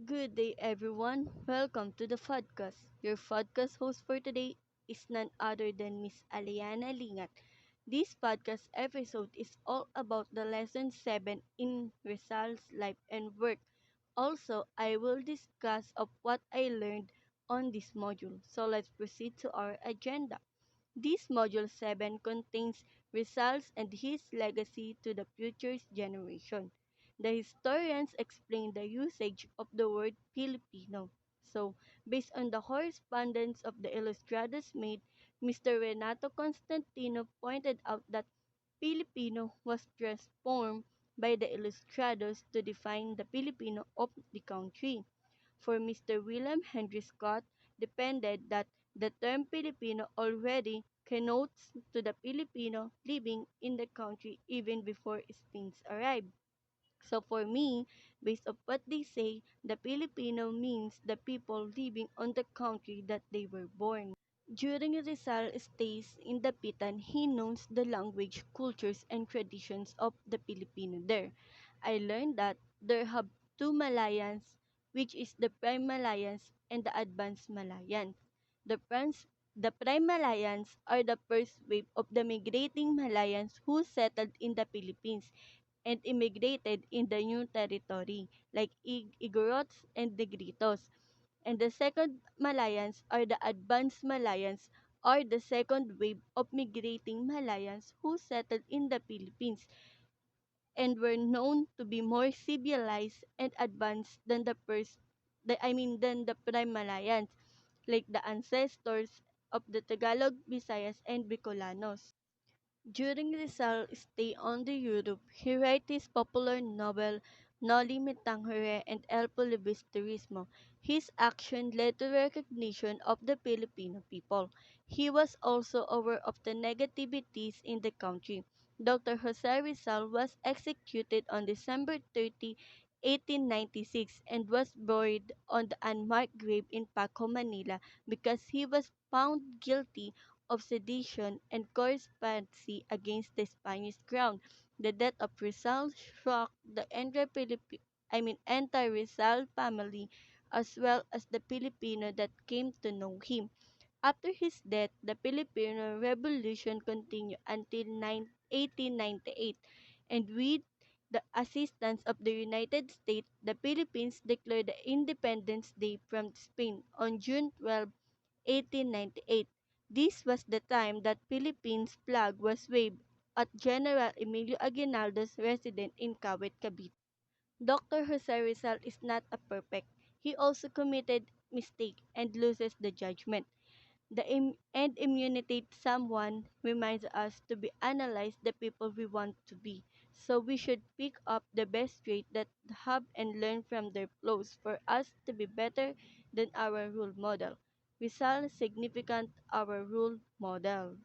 Good day, everyone. Welcome to the podcast. Your podcast host for today is none other than Miss Aliana Lingat. This podcast episode is all about the lesson 7 in Rizal's life and work. Also, I will discuss of what I learned on this module. So let's proceed to our agenda. This module 7 contains results and his legacy to the future generation. The historians explain the usage of the word Filipino. So, based on the correspondence of the Ilustrados made, Mr. Renato Constantino pointed out that Filipino was transformed by the Ilustrados to define the Filipino of the country. For Mr. William Henry Scott, depended that the term Filipino already connotes to the Filipino living in the country even before Spain's arrived. So for me, based on what they say, the Filipino means the people living on the country that they were born. During Rizal's stays in Dapitan, he knows the language, cultures, and traditions of the Filipino there. I learned that there have two Malayans, which is the Prime Malayans and the Advanced Malayans. The, Prans, the Prime Malayans are the first wave of the migrating Malayans who settled in the Philippines and immigrated in the new territory, like Igorots and Negritos. And the second Malayans or the advanced Malayans are the second wave of migrating Malayans who settled in the Philippines and were known to be more civilized and advanced than than the prime Malayans, like the ancestors of the Tagalog, Visayas, and Bicolanos. During Rizal's stay on the Europe, he wrote his popular novel Noli Me Tangere and El Filibusterismo. His action led to recognition of the Filipino people. He was also aware of the negativities in the country. Dr. Jose Rizal was executed on December 30, 1896 and was buried on the unmarked grave in Paco, Manila because he was found guilty of sedition and conspiracy against the Spanish crown. The death of Rizal shocked the entire Rizal family as well as the Filipino that came to know him. After his death, the Filipino Revolution continued until 1898, and with the assistance of the United States, the Philippines declared the Independence Day from Spain on June 12, 1898. This was the time that Philippines flag was waved at General Emilio Aguinaldo's residence in Kawit, Cavite. Dr. Jose Rizal is not a perfect. He also committed mistake and loses the judgment. And immunity someone reminds us to be analyze the people we want to be. So we should pick up the best trait that have and learn from their flaws for us to be better than our role model. Rizal significant our role model.